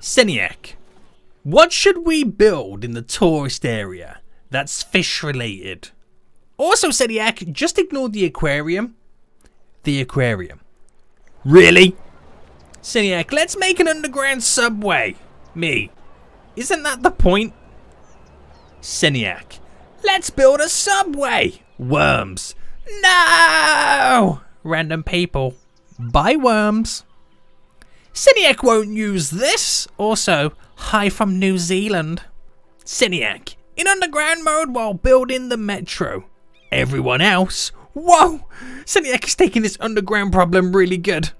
Seniac, what should we build in the tourist area that's fish related? Also, Seniac, just ignore the aquarium. The aquarium. Really? Seniac, let's make an underground subway. Me. Isn't that the point? Seniac, let's build a subway. Worms. No! Random people. Buy worms. Seniac won't use this. Also, hi from New Zealand. Seniac, in underground mode while building the metro. Everyone else. Whoa! Seniac is taking this underground problem really good.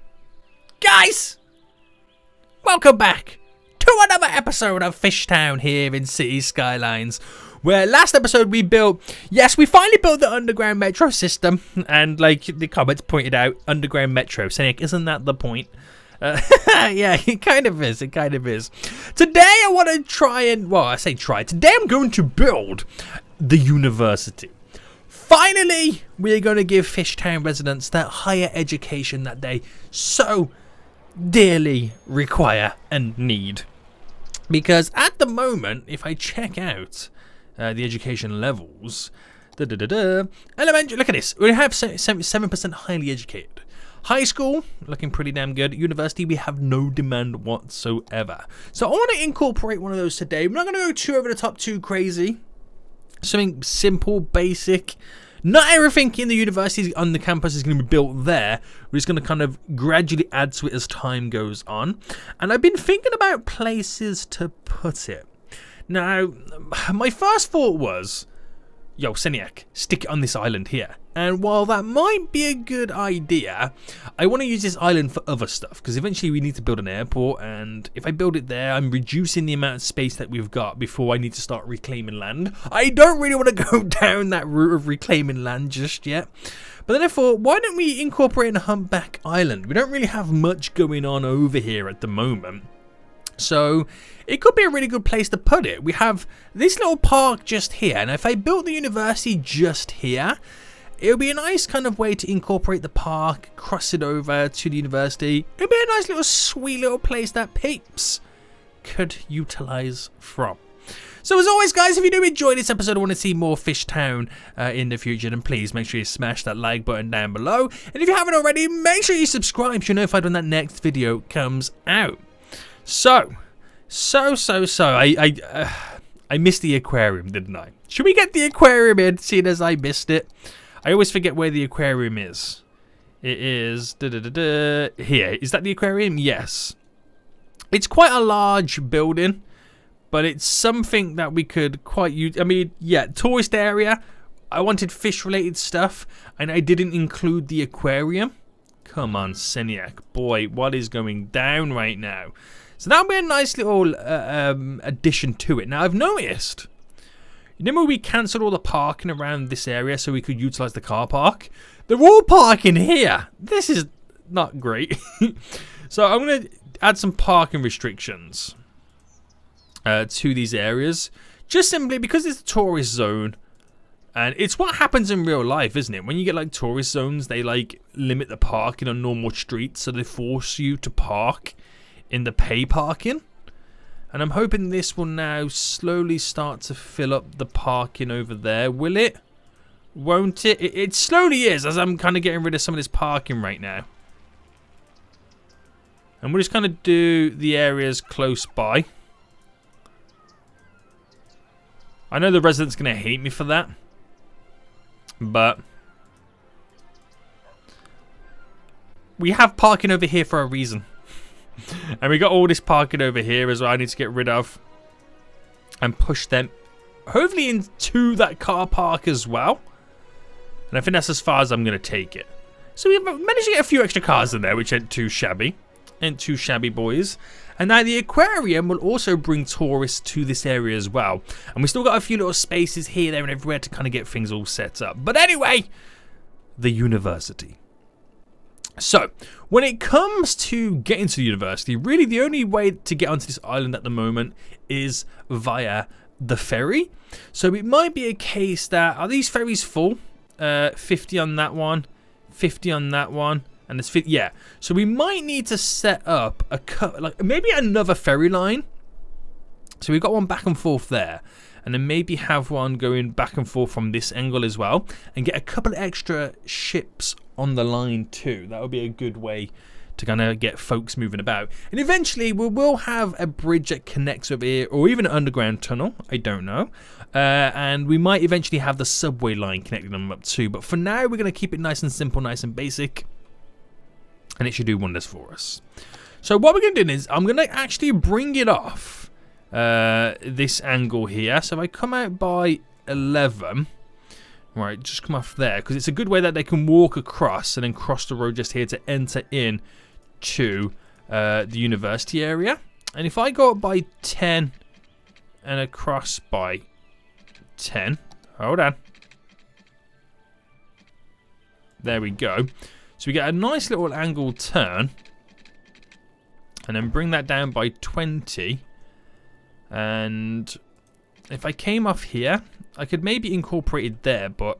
Guys! Welcome back to another episode of FishTown here in City Skylines. Where last episode we built, yes, we finally built the underground metro system. And like the comments pointed out, underground metro. Seniac, isn't that the point? Yeah, it kind of is. It kind of is. Today I want to try and, well, I say try. Today I'm going to build the university. Finally, we're going to give FishTown residents that higher education that they so dearly require and need. Because at the moment, if I check out the education levels, elementary, look at this. We have 77% highly educated. High school, looking pretty damn good. University, we have no demand whatsoever. So I want to incorporate one of those today. We're not going to go too over the top, too crazy. Something simple, basic. Not everything in the university on the campus is going to be built there. We're just going to kind of gradually add to it as time goes on. And I've been thinking about places to put it. Now, my first thought was, yo, Seniac, stick it on this island here. And while that might be a good idea, I want to use this island for other stuff. Because eventually we need to build an airport. And if I build it there, I'm reducing the amount of space that we've got before I need to start reclaiming land. I don't really want to go down that route of reclaiming land just yet. But then I thought, why don't we incorporate a humpback island? We don't really have much going on over here at the moment. So it could be a really good place to put it. We have this little park just here. And if I built the university just here, it would be a nice kind of way to incorporate the park, cross it over to the university. It would be a nice little sweet little place that peeps could utilize from. So as always, guys, if you do enjoy this episode and want to see more FishTown in the future, then please make sure you smash that like button down below. And if you haven't already, make sure you subscribe so you're notified when that next video comes out. So I missed the aquarium, didn't I? Should we get the aquarium in, seeing as I missed it? I always forget where the aquarium is. It is here. Is that the aquarium? Yes. It's quite a large building, but it's something that we could quite use. I mean, yeah, tourist area. I wanted fish-related stuff, and I didn't include the aquarium. Come on, Seniac. Boy, what is going down right now? So that'll be a nice little addition to it. Now, I've noticed, you remember we cancelled all the parking around this area so we could utilize the car park? They're all parking here. This is not great. So I'm going to add some parking restrictions to these areas. Just simply because it's a tourist zone. And it's what happens in real life, isn't it? When you get like tourist zones, they like limit the parking on normal streets. So they force you to park in the pay parking. And I'm hoping this will now slowly start to fill up the parking over there. Will it? Won't it? It slowly is, as I'm kind of getting rid of some of this parking right now. And we'll just kind of do the areas close by. I know the residents are going to hate me for that. But we have parking over here for a reason. And we got all this parking over here as well I need to get rid of. And push them hopefully into that car park as well. And I think that's as far as I'm going to take it. So we managed to get a few extra cars in there, which ain't too shabby. Ain't too shabby, boys. And now the aquarium will also bring tourists to this area as well. And we still got a few little spaces here, there and everywhere to kind of get things all set up. But anyway, the university. So, when it comes to getting to the university, really the only way to get onto this island at the moment is via the ferry. So it might be a case that, are these ferries full? 50 on that one, 50 on that one, and And it's fit. Yeah. So we might need to set up like maybe another ferry line. So we've got one back and forth there. And then maybe have one going back and forth from this angle as well. And get a couple of extra ships on the line too. That would be a good way to kind of get folks moving about. And eventually we will have a bridge that connects over here, or even an underground tunnel, I don't know. And we might eventually have the subway line connecting them up too. But for now, we're going to keep it nice and simple, nice and basic. And it should do wonders for us. So what we're going to do is, I'm going to actually bring it off this angle here. So if I come out by 11... Right, just come off there, because it's a good way that they can walk across and then cross the road just here to enter in to the university area. And if I go up by 10 and across by 10, hold on. There we go. So we get a nice little angled turn. And then bring that down by 20. And if I came off here, I could maybe incorporate it there, but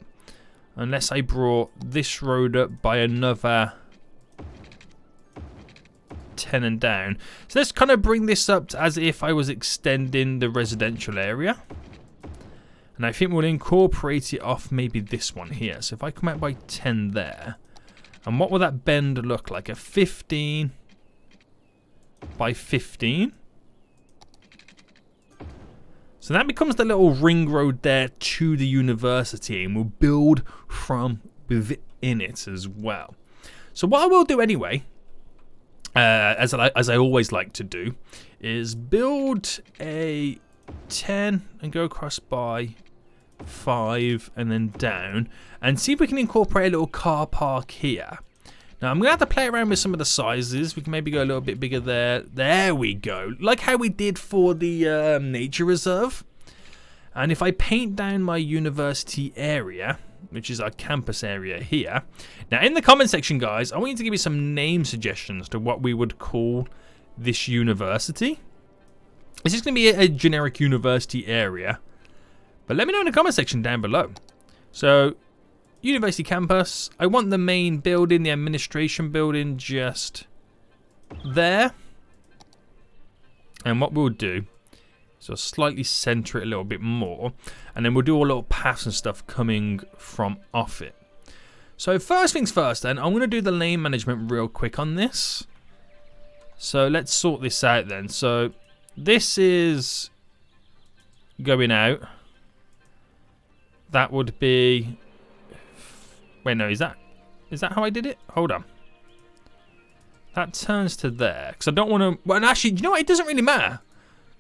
unless I brought this road up by another 10 and down. So let's kind of bring this up as if I was extending the residential area. And I think we'll incorporate it off maybe this one here. So if I come out by 10 there, and what will that bend look like? A 15 by 15? So that becomes the little ring road there to the university, and we'll build from within it as well. So what I will do anyway, as I always like to do, is build a 10 and go across by 5 and then down, and see if we can incorporate a little car park here. Now I'm going to have to play around with some of the sizes. We can maybe go a little bit bigger there. There we go. Like how we did for the nature reserve. And if I paint down my university area, which is our campus area here. Now in the comment section, guys, I want you to give me some name suggestions to what we would call this university. This is going to be a generic university area. But let me know in the comment section down below. So, university campus. I want the main building, the administration building, just there. And what we'll do is we'll slightly center it a little bit more. And then we'll do a little paths and stuff coming from off it. So first things first then, I'm going to do the lane management real quick on this. So let's sort this out then. So this is going out. That would be... Wait, no, is that how I did it? Hold on. That turns to there. Because I don't want to... Well, actually, you know what? It doesn't really matter.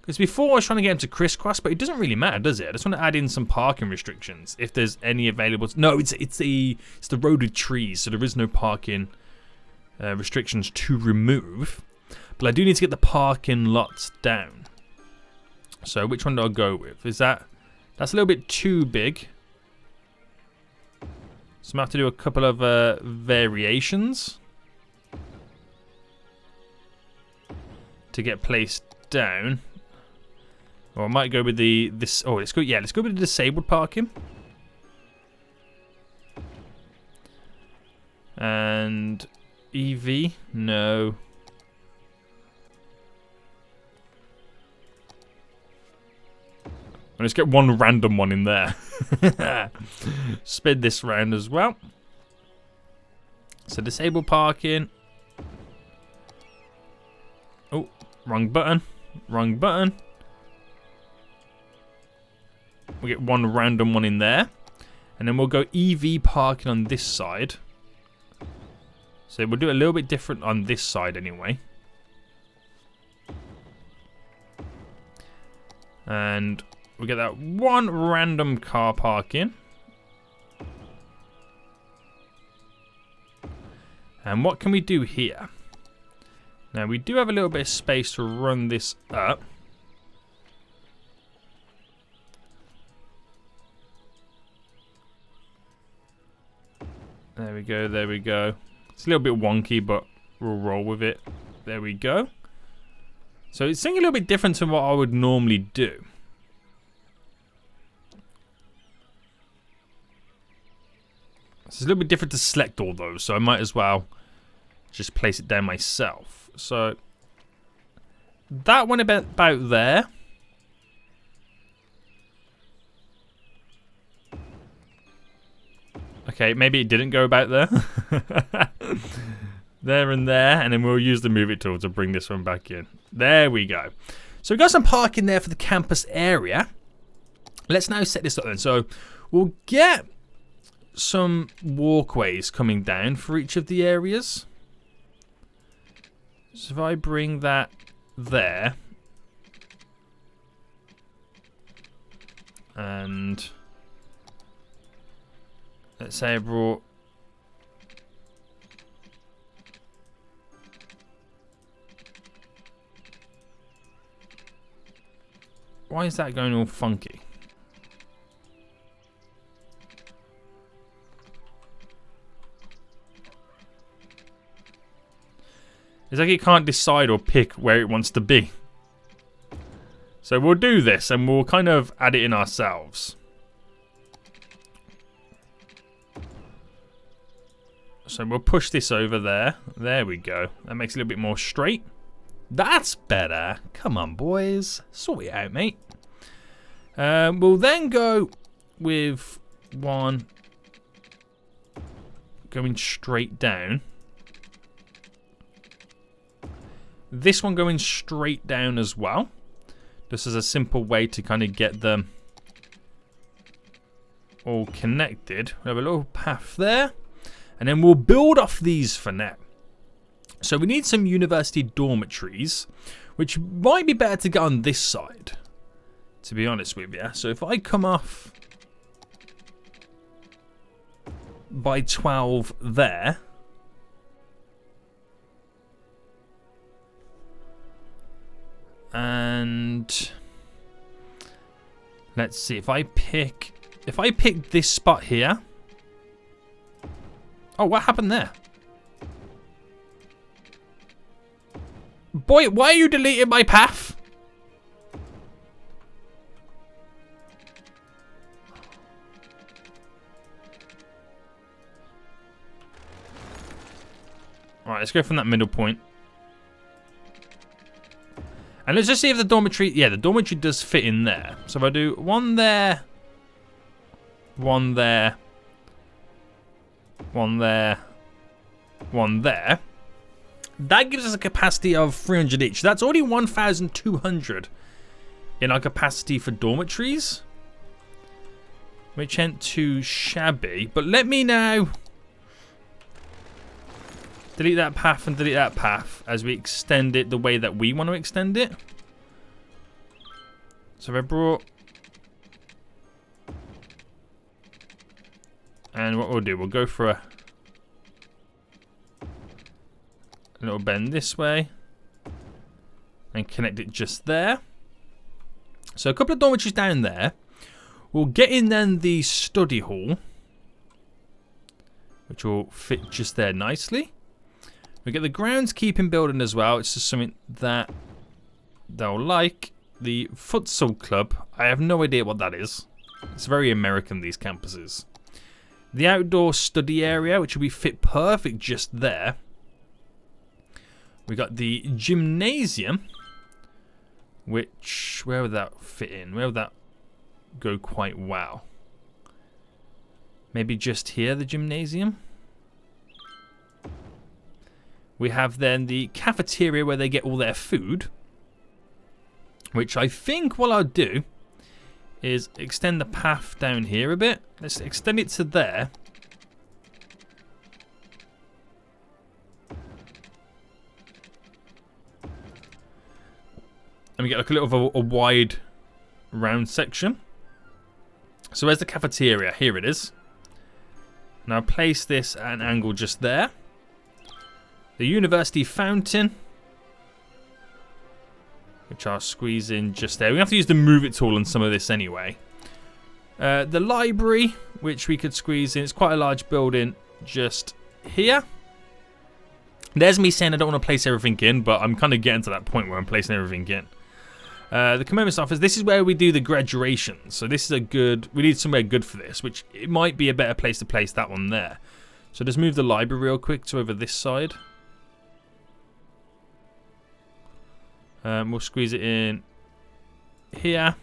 Because before I was trying to get him to crisscross, but it doesn't really matter, does it? I just want to add in some parking restrictions. If there's any available... No, it's the road with trees, so there is no parking restrictions to remove. But I do need to get the parking lots down. So which one do I go with? Is that... That's a little bit too big. So I'm going to have to do a couple of variations to get placed down. Or I might go with this. Oh, let's go with the disabled parking. And EV, no. Let's get one random one in there. Spin this round as well. So disable parking. Oh, wrong button. Wrong button. We'll get one random one in there. And then we'll go EV parking on this side. So we'll do a little bit different on this side anyway. And we get that one random car park in. And what can we do here? Now we do have a little bit of space to run this up. There we go, there we go. It's a little bit wonky, but we'll roll with it. There we go. So it's something a little bit different to what I would normally do. It's a little bit different to select all those, so I might as well just place it down myself. So that went about there. Okay, maybe it didn't go about there. There and there, and then we'll use the move it tool to bring this one back in. There we go. So we've got some parking there for the campus area. Let's now set this up then. So we'll get some walkways coming down for each of the areas. So if I bring that there, and let's say I brought why is that going all funky? It's like it can't decide or pick where it wants to be. So we'll do this and we'll kind of add it in ourselves. So we'll push this over there. There we go. That makes it a little bit more straight. That's better. Come on, boys. Sort it out, mate. We'll then go with one going straight down. This one going straight down as well. This is a simple way to kind of get them all connected. We have a little path there. And then we'll build off these for now. So we need some university dormitories, which might be better to get on this side, to be honest with you. So if I come off by 12 there, and let's see, if I pick this spot here. Oh, what happened there? Boy, why are you deleting my path? Alright, let's go from that middle point. And let's just see if the dormitory... Yeah, the dormitory does fit in there. So if I do one there, one there, one there, one there, that gives us a capacity of 300 each. That's already 1,200 in our capacity for dormitories, which ain't too shabby. But let me now delete that path and delete that path as we extend it the way that we want to extend it. So if I brought... And what we'll do, we'll go for a little bend this way and connect it just there. So a couple of dormitories down there. We'll get in then the study hall, which will fit just there nicely. We get the groundskeeping building as well. It's just something that they'll like. The futsal club, I have no idea what that is. It's very American, these campuses. The outdoor study area, which will be fit perfect just there. We got the gymnasium, which, where would that fit in? Where would that go quite well? Maybe just here, the gymnasium. We have then the cafeteria where they get all their food, which I think what I'll do is extend the path down here a bit. Let's extend it to there. And we get like a little of a wide round section. So where's the cafeteria? Here it is. Now place this at an angle just there. The university fountain, which I'll squeeze in just there. We have to use the move it tool on some of this anyway. The library, which we could squeeze in. It's quite a large building just here. There's me saying I don't want to place everything in, but I'm kind of getting to that point where I'm placing everything in. The commemorative office, this is where we do the graduation. So this is a good, we need somewhere good for this, which it might be a better place to place that one there. So just move the library real quick to over this side. We'll squeeze it in here.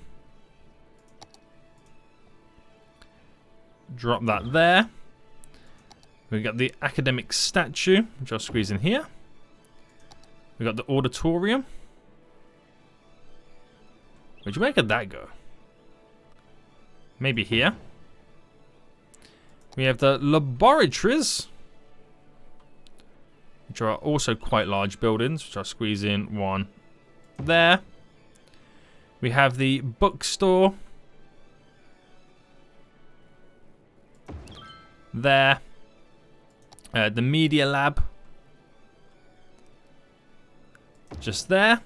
Drop that there. We've got the academic statue, which I'll squeeze in here. We've got the auditorium. Where'd you make that go? Maybe here. We have the laboratories, which are also quite large buildings, which I'll squeeze in one there. We have the bookstore there. The media lab just there.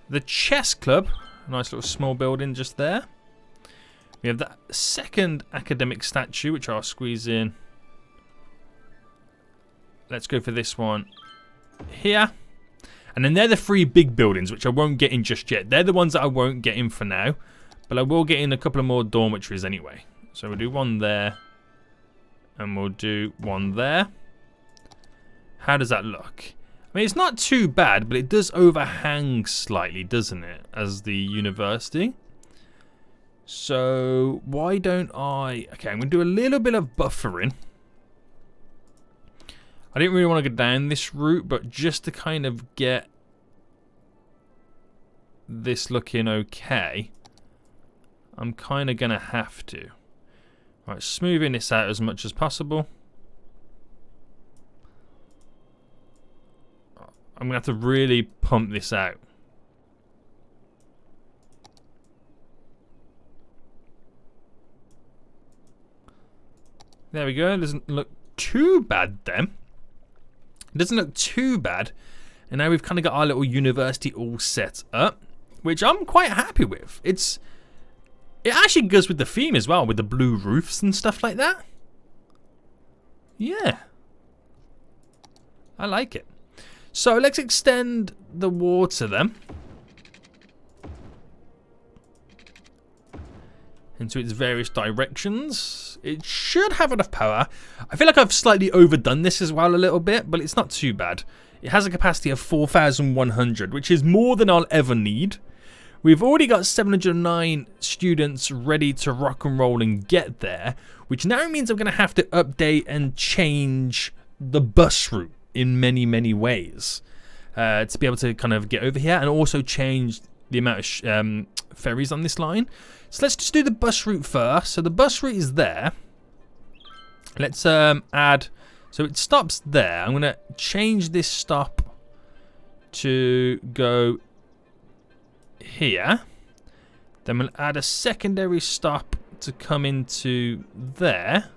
The chess club, a nice little small building just there. We have the second academic statue, which I'll squeeze in. Let's go for this one here. And then they're the three big buildings, which I won't get in just yet. They're the ones that I won't get in for now. But I will get in a couple of more dormitories anyway. So we'll do one there. And we'll do one there. How does that look? I mean, it's not too bad, but it does overhang slightly, doesn't it? As the university. So, why don't I... Okay, I'm going to do a little bit of buffering. I didn't really want to go down this route, but just to kind of get this looking okay, I'm kind of going to have to. Right, smoothing this out as much as possible. I'm going to have to really pump this out. There we go. It doesn't look too bad then. It doesn't look too bad. And now we've kind of got our little university all set up, which I'm quite happy with. It actually goes with the theme as well, with the blue roofs and stuff like that. Yeah. I like it. So let's extend the water then into its various directions. It should have enough power. I feel like I've slightly overdone this as well a little bit, but it's not too bad. It has a capacity of 4,100, which is more than I'll ever need. We've already got 709 students ready to rock and roll and get there, which now means I'm going to have to update and change the bus route in many, many ways to be able to kind of get over here, and also change the amount of ferries on this line. So let's just do the bus route first. So the bus route is there. Let's add, so it stops there. I'm going to change this stop to go here. Then we'll add a secondary stop to come into there.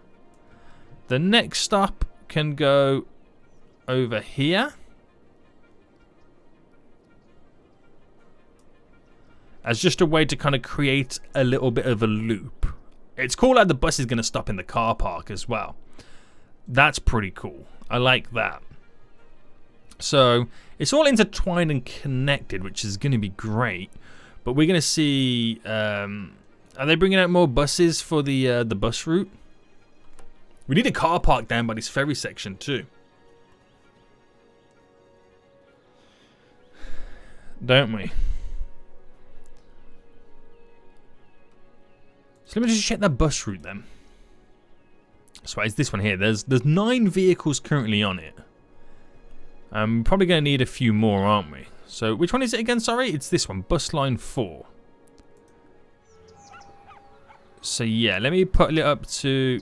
The next stop can go over here. As just a way to kind of create a little bit of a loop. It's cool how the bus is going to stop in the car park as well. That's pretty cool. I like that. So it's all intertwined and connected, which is going to be great. But we're going to see... are they bringing out more buses for the bus route? We need a car park down by this ferry section too. Don't we? So let me just check that bus route then. So it's this one here. There's 9 vehicles currently on it. We're probably going to need a few more, aren't we? So which one is it again? Sorry, it's this one, bus line 4. So yeah, let me put it up to...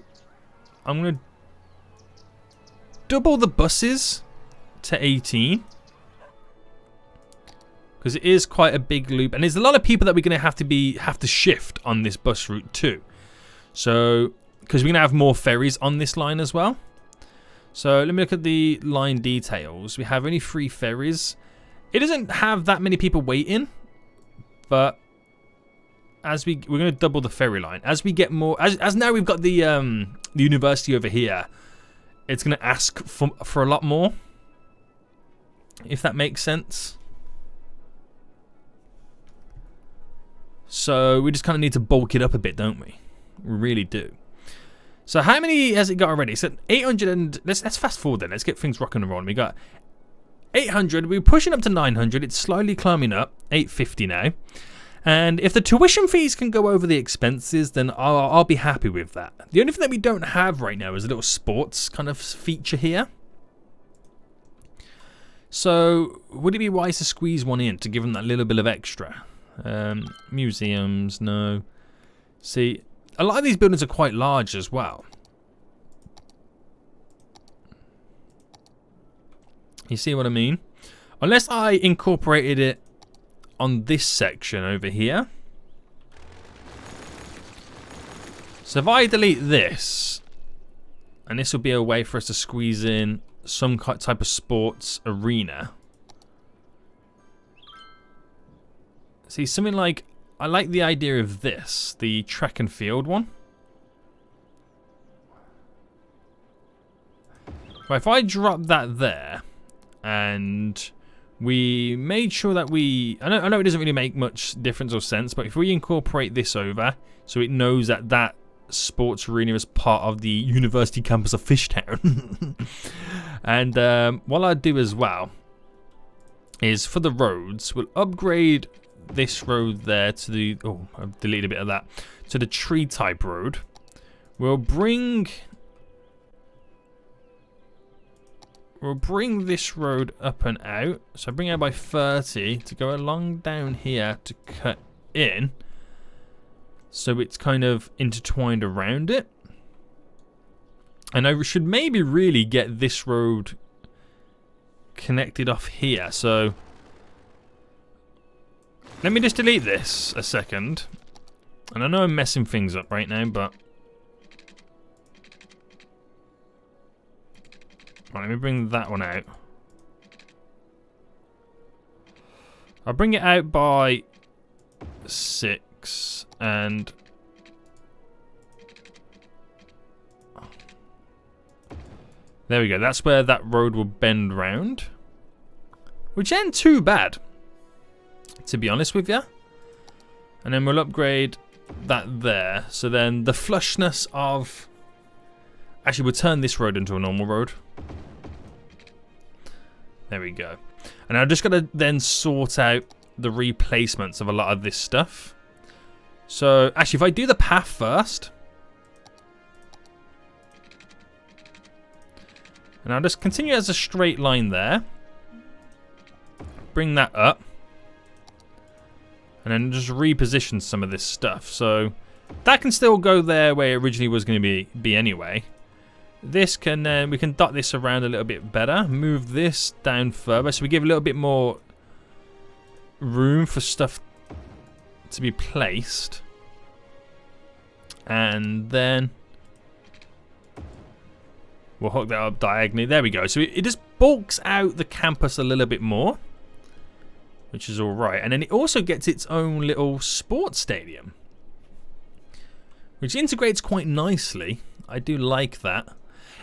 I'm going to double the buses to 18. Because it is quite a big loop, and there's a lot of people that we're going to have to shift on this bus route too. So, because we're going to have more ferries on this line as well. So let me look at the line details. We have only 3 ferries. It doesn't have that many people waiting, but as we're going to double the ferry line as we get more. As now we've got the university over here, it's going to ask for a lot more. If that makes sense. So we just kind of need to bulk it up a bit, don't we? We really do. So how many has it got already? So 800 and let's fast forward then. Let's get things rocking and rolling. We got 800. We're pushing up to 900. It's slowly climbing up. 850 now. And if the tuition fees can go over the expenses, then I'll be happy with that. The only thing that we don't have right now is a little sports kind of feature here. So would it be wise to squeeze one in to give them that little bit of extra? Museums, no. See, a lot of these buildings are quite large as well. You see what I mean? Unless I incorporated it on this section over here. So if I delete this, and this will be a way for us to squeeze in some type of sports arena. See, something like, I like the idea of this, the track and field one. Right, if I drop that there, and we made sure that I know it doesn't really make much difference or sense, but if we incorporate this over, so it knows that that sports arena is part of the university campus of Fishtown. And what I'd do as well is for the roads, we'll upgrade this road there to the, oh, I've deleted a bit of that, to the tree type road. We'll bring this road up and out. So bring it by 30 to go along down here to cut in. So it's kind of intertwined around it. And I should maybe really get this road connected off here. So let me just delete this a second. And I know I'm messing things up right now, but right, let me bring that one out. I'll bring it out by 6 and there we go. That's where that road will bend round, which ain't too bad, to be honest with you. And then we'll upgrade that there. So then the flushness of, actually, we'll turn this road into a normal road. There we go. And I'm just gonna then sort out the replacements of a lot of this stuff. So actually, if I do the path first, and I'll just continue as a straight line there, bring that up, and then just reposition some of this stuff. So that can still go there where it originally was going to be anyway. This can, we can dot this around a little bit better, move this down further, so we give a little bit more room for stuff to be placed. And then we'll hook that up diagonally. There we go. So it just bulks out the campus a little bit more, which is all right. And then it also gets its own little sports stadium, which integrates quite nicely. I do like that.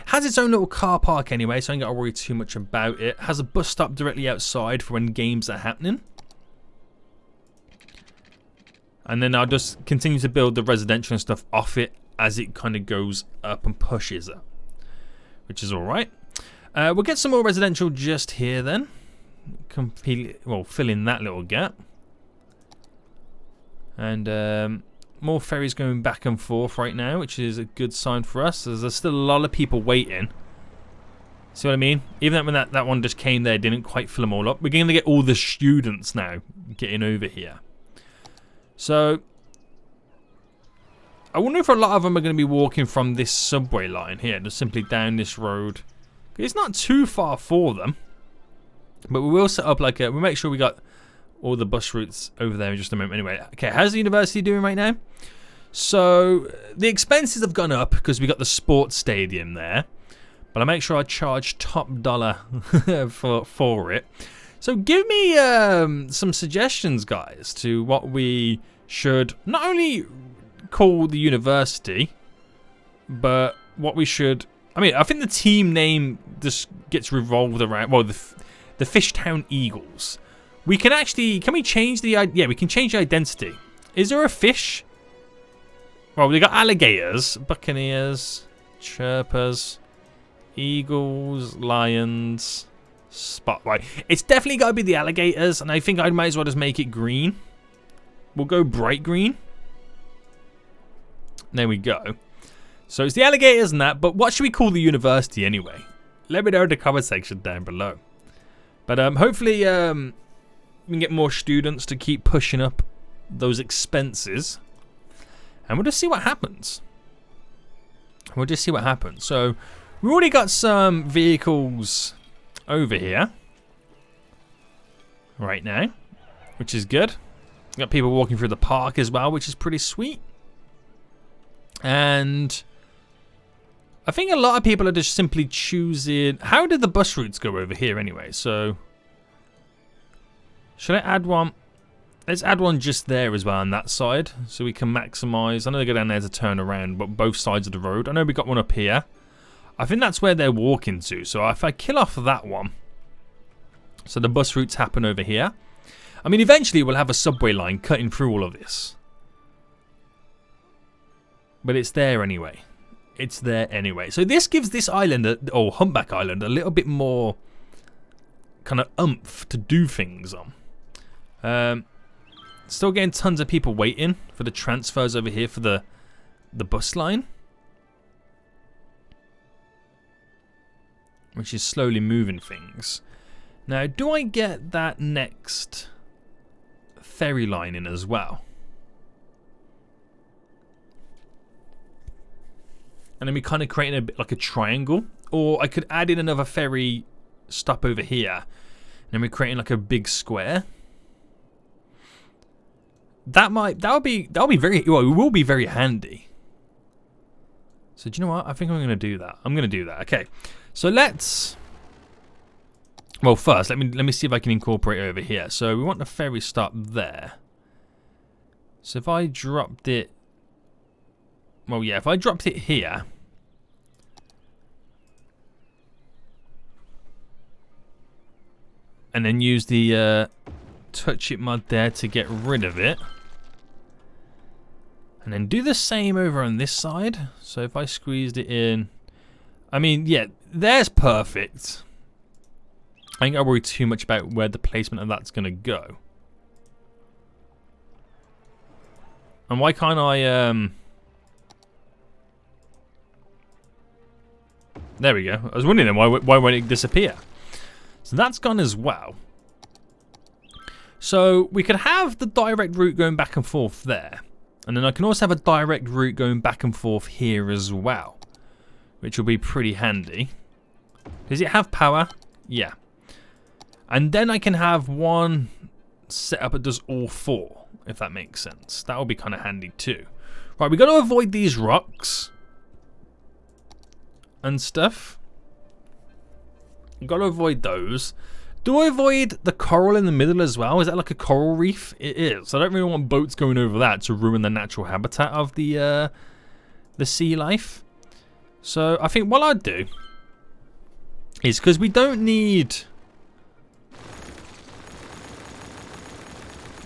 Has its own little car park anyway, so I ain't got to worry too much about it. Has a bus stop directly outside for when games are happening. And then I'll just continue to build the residential and stuff off it as it kind of goes up and pushes up, which is all right. We'll get some more residential just here then. Fill in that little gap. And more ferries going back and forth right now, which is a good sign for us. There's still a lot of people waiting. See what I mean? Even when that one just came there, didn't quite fill them all up. We're going to get all the students now getting over here. So I wonder if a lot of them are going to be walking from this subway line here, just simply down this road. It's not too far for them. But we will set up like we'll make sure we got all the bus routes over there in just a moment. Anyway, okay, how's the university doing right now? So the expenses have gone up because we got the sports stadium there. But I make sure I charge top dollar for it. So give me some suggestions, guys, to what we should not only call the university, but what we should. I mean, I think the team name just gets revolved around. Well, the Fishtown Eagles. We can actually. Can we change the? Yeah, we can change the identity. Is there a fish? Well, we got alligators, buccaneers, chirpers, eagles, lions, spot. Right, it's definitely got to be the alligators, and I think I might as well just make it green. We'll go bright green. There we go. So it's the alligators and that, but what should we call the university anyway? Let me know in the comment section down below. But hopefully we can get more students to keep pushing up those expenses. And we'll just see what happens. We'll just see what happens. So we've already got some vehicles over here right now, which is good. We've got people walking through the park as well, which is pretty sweet. And I think a lot of people are just simply choosing... How did the bus routes go over here anyway? So should I add one? Let's add one just there as well on that side, so we can maximize. I know they go down there to turn around, but both sides of the road. I know we got one up here. I think that's where they're walking to. So if I kill off that one, so the bus routes happen over here. I mean, eventually we'll have a subway line cutting through all of this. But it's there anyway. It's there anyway. So this gives this island, or Humpback Island, a little bit more kind of oomph to do things on. Still getting tons of people waiting for the transfers over here for the bus line, which is slowly moving things. Now, do I get that next ferry line in as well? And then we kind of creating a bit like a triangle, or I could add in another ferry stop over here, and then we're creating like a big square. That'll be very, well, it will be very handy. So do you know what? I think I'm gonna do that. I'm gonna do that. Okay. So let's. Well, first let me see if I can incorporate it over here. So we want the ferry stop there. So if I dropped it. Well, yeah, if I dropped it here. And then use the touch it mod there to get rid of it. And then do the same over on this side. So if I squeezed it in. I mean, yeah, there's perfect. I ain't gotta worry too much about where the placement of that's gonna go. And why can't I there we go. I was wondering why won't it disappear? So that's gone as well. So we could have the direct route going back and forth there. And then I can also have a direct route going back and forth here as well, which will be pretty handy. Does it have power? Yeah. And then I can have one setup that does all four, if that makes sense. That will be kind of handy too. Right, we got to avoid these rocks and stuff. Got to avoid those. Do I avoid the coral in the middle as well? Is that like a coral reef? It is. I don't really want boats going over that to ruin the natural habitat of the sea life. So I think what I'd do is, because we don't need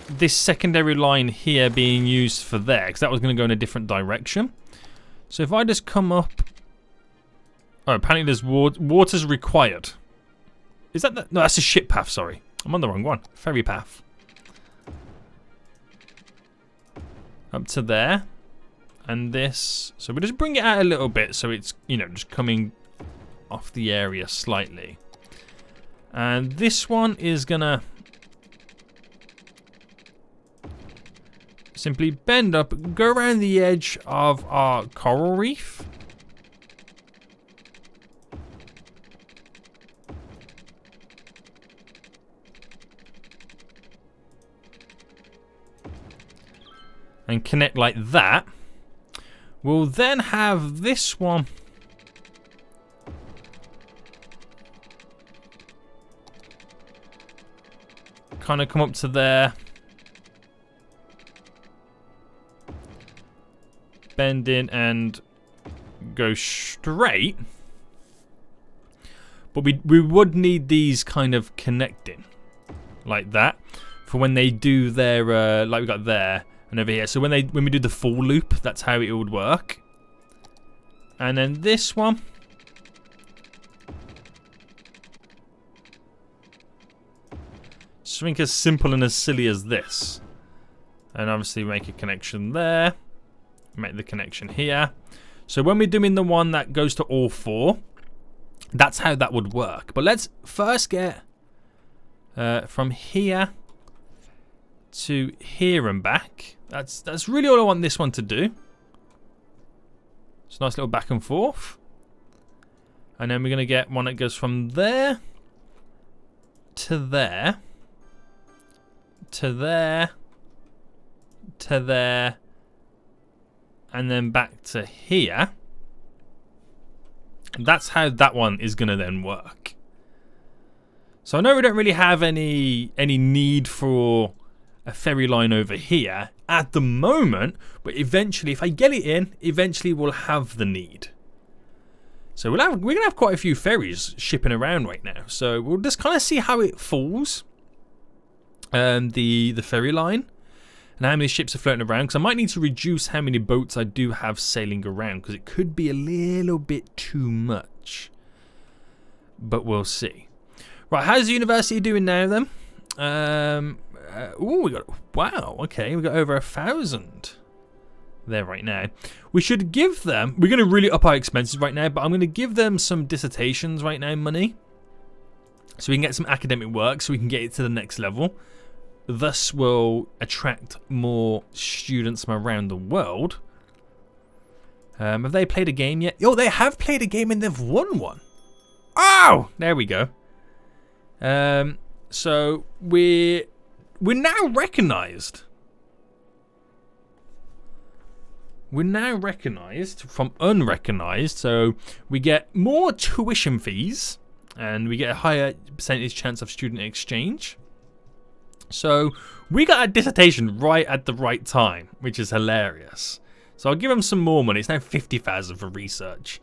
this secondary line here being used for there, because that was going to go in a different direction. So if I just come up. Oh, apparently there's water's required. Is that no, that's a ship path, sorry. I'm on the wrong one. Ferry path. Up to there. And this. So we'll just bring it out a little bit so it's, you know, just coming off the area slightly. And this one is gonna simply bend up, go around the edge of our coral reef. And connect like that. We'll then have this one kind of come up to there, bend in and go straight. But we would need these kind of connecting like that for when they do their like we got there. And over here, so when we do the full loop, that's how it would work. And then this one Something as simple and as silly as this. And obviously make a connection there. Make the connection here. So when we're doing the one that goes to all 4, that's how that would work. But let's first get from here to here and back. That's really all I want this one to do. It's a nice little back and forth. And then we're going to get one that goes from there to there to there to there and then back to here. That's how that one is going to then work. So I know we don't really have any need for a ferry line over here at the moment, but eventually, if I get it in, eventually we'll have the need. So we're gonna have quite a few ferries shipping around right now. So we'll just kind of see how it falls, the ferry line, and how many ships are floating around. Because I might need to reduce how many boats I do have sailing around, because it could be a little bit too much. But we'll see. Right, how's the university doing now then? We got, wow, okay, we got over 1,000 there right now. We should give them, we're going to really up our expenses right now, but I'm going to give them some dissertations right now money, so we can get some academic work, so we can get it to the next level. Thus will attract more students from around the world. Have they played a game yet? Oh, they have played a game and they've won one. Oh, there we go. So we're now recognised. We're now recognised from unrecognised, so we get more tuition fees and we get a higher percentage chance of student exchange. So we got a dissertation right at the right time, which is hilarious. So I'll give them some more money. It's now 50,000 for research.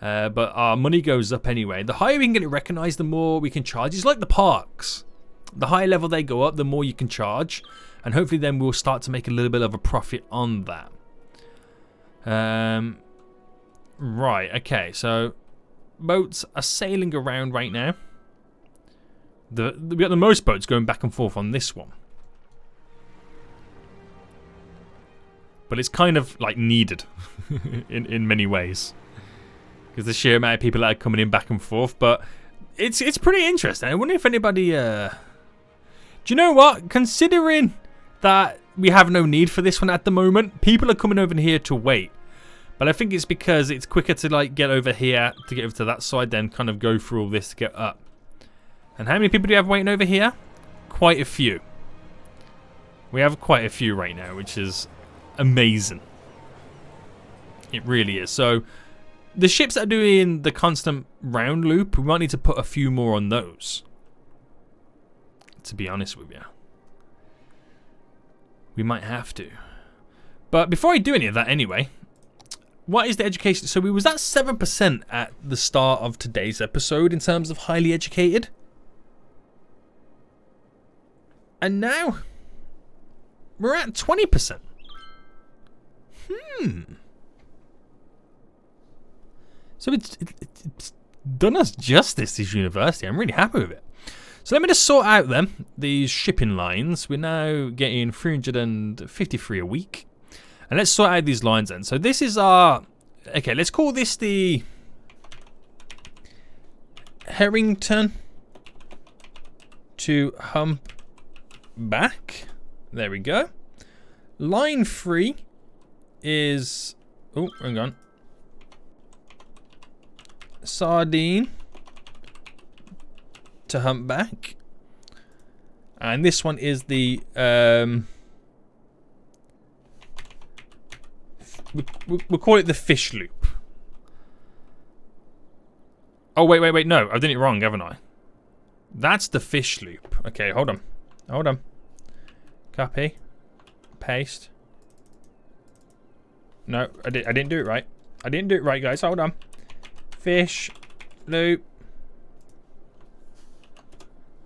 But our money goes up anyway. The higher we can get it recognised, the more we can charge. It's like the parks. The higher level they go up, the more you can charge. And hopefully then we'll start to make a little bit of a profit on that. Right, okay. So boats are sailing around right now. We got the most boats going back and forth on this one. But it's kind of like needed in many ways. Because the sheer amount of people that are coming in back and forth. But it's pretty interesting. I wonder if anybody... Do you know what? Considering that we have no need for this one at the moment, people are coming over here to wait. But I think it's because it's quicker to like get over here to get over to that side, then kind of go through all this to get up. And how many people do you have waiting over here? Quite a few. We have quite a few right now, which is amazing. It really is. So the ships that are doing the constant round loop, we might need to put a few more on those. To be honest with you. We might have to. But before I do any of that anyway, what is the education? So we was at 7% at the start of today's episode in terms of highly educated. And now we're at 20%. So it's done us justice, this university. I'm really happy with it. So let me just sort out then these shipping lines. We're now getting 353 a week. And let's sort out these lines then. So this is our... Okay, let's call this the Harrington to Humpback. There we go. Line 3 is... Oh, hang on. Sardine to Humpback. And this one is the... We'll call it the fish loop. Oh, wait. No, I've done it wrong, haven't I? That's the fish loop. Okay, hold on. Copy. Paste. No, I didn't do it right. I didn't do it right, guys. Hold on. Fish loop.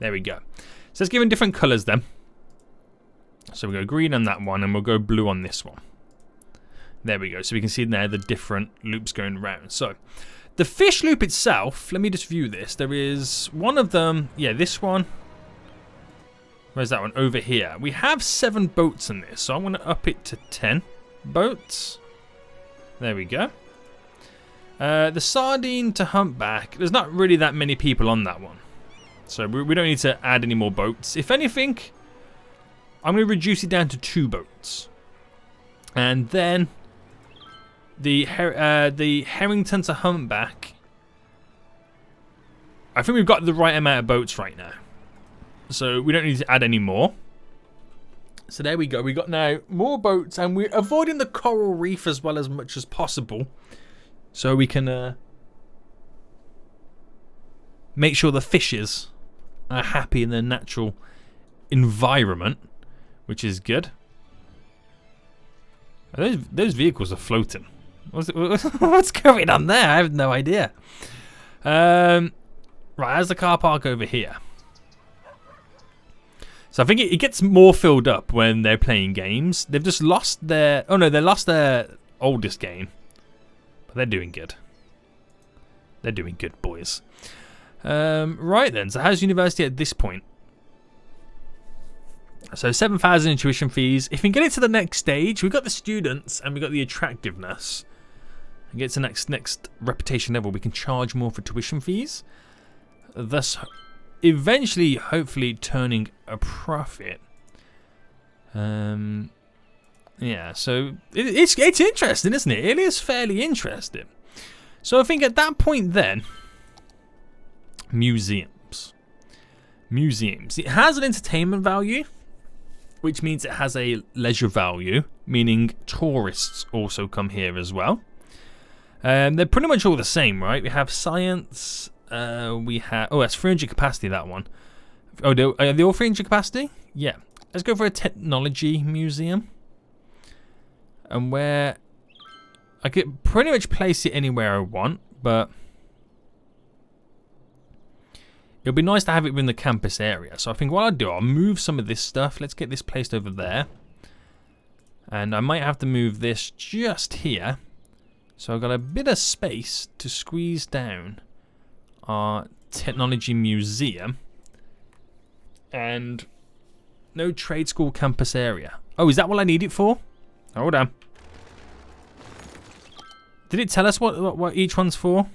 There we go. So let's give them different colours then. So we'll go green on that one and we'll go blue on this one. There we go. So we can see now the different loops going around. So the fish loop itself, let me just view this. There is one of them. Yeah, this one. Where's that one? Over here. We have 7 boats in this, so I'm going to up it to 10 boats. There we go. The sardine to humpback, there's not really that many people on that one. So we don't need to add any more boats. If anything, I'm going to reduce it down to 2 boats. And then the Harrington to humpback, I think we've got the right amount of boats right now. So we don't need to add any more. So there we go. We got now more boats, and we're avoiding the coral reef as well as much as possible. So we can make sure the fishes are happy in their natural environment, which is good. Those vehicles are floating. What's going on there? I have no idea. Right, how's the car park over here? So I think it gets more filled up when they're playing games. They've just lost their... Oh no, they lost their oldest game. But they're doing good. They're doing good, boys. Right then, so how's university at this point? So 7,000 in tuition fees. If we can get it to the next stage, we've got the students and we've got the attractiveness. And get to next reputation level, we can charge more for tuition fees. Thus, eventually, hopefully, turning a profit. Yeah, so it's interesting, isn't it? It is fairly interesting. So I think at that point then, museums. It has an entertainment value, which means it has a leisure value, meaning tourists also come here as well. They're pretty much all the same, right? We have science. We have... Oh, that's 300 capacity, that one. Oh, are they all 300 capacity? Yeah. Let's go for a technology museum. And where... I could pretty much place it anywhere I want, but... It'll be nice to have it within the campus area. So I think what I'll do, I'll move some of this stuff. Let's get this placed over there. And I might have to move this just here. So I've got a bit of space to squeeze down our technology museum. And no trade school campus area. Oh, is that what I need it for? Hold on. Did it tell us what each one's for?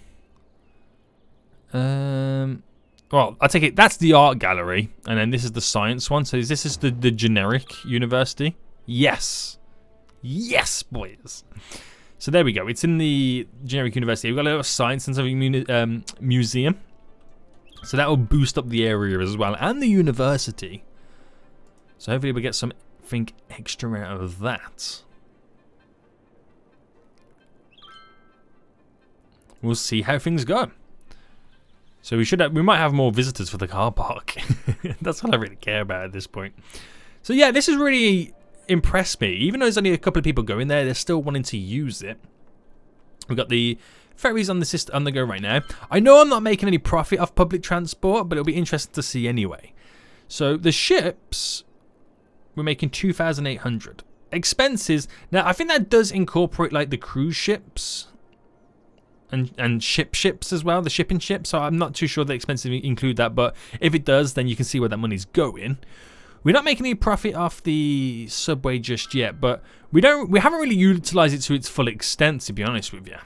Well, I take it that's the art gallery, and then this is the science one. So this is the generic university. Yes. Yes, boys. So there we go. It's in the generic university. We've got a little science and something museum. So that will boost up the area as well, and the university. So hopefully we get something extra out of that. We'll see how things go. So we might have more visitors for the car park. That's all I really care about at this point. So yeah, this has really impressed me. Even though there's only a couple of people going there, they're still wanting to use it. We've got the ferries on the go right now. I know I'm not making any profit off public transport, but it'll be interesting to see anyway. So the ships, we're making 2,800. Expenses, now I think that does incorporate like the cruise ships. And ships as well, the shipping ships. So I'm not too sure the expenses include that, but if it does, then you can see where that money's going. We're not making any profit off the subway just yet, but we haven't really utilized it to its full extent, to be honest with you.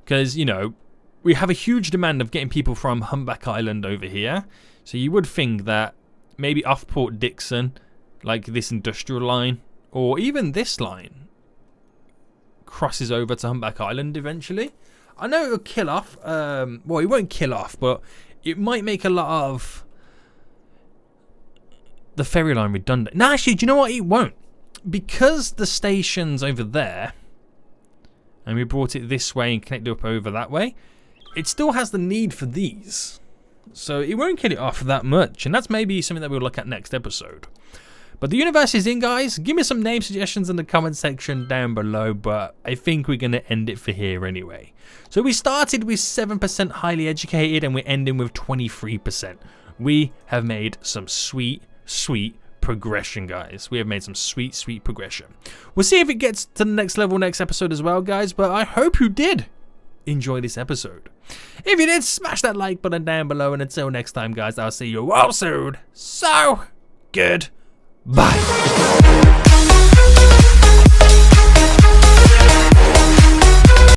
Because, you know, we have a huge demand of getting people from Humpback Island over here. So you would think that maybe off Port Dixon, like this industrial line, or even this line, crosses over to Humpback Island eventually. I know it'll kill off, well, it won't kill off, but it might make a lot of the ferry line redundant. No, actually, do you know what? It won't. Because the station's over there, and we brought it this way and connected up over that way, it still has the need for these. So it won't kill it off that much, and that's maybe something that we'll look at next episode. But the university's in, guys. Give me some name suggestions in the comment section down below, but I think we're going to end it for here anyway. So we started with 7% highly educated, and we're ending with 23%. We have made some sweet progression, guys. We have made some sweet progression. We'll see if it gets to the next level next episode as well, guys, but I hope you did enjoy this episode. If you did, smash that like button down below, and until next time, guys, I'll see you all soon. So, goodbye.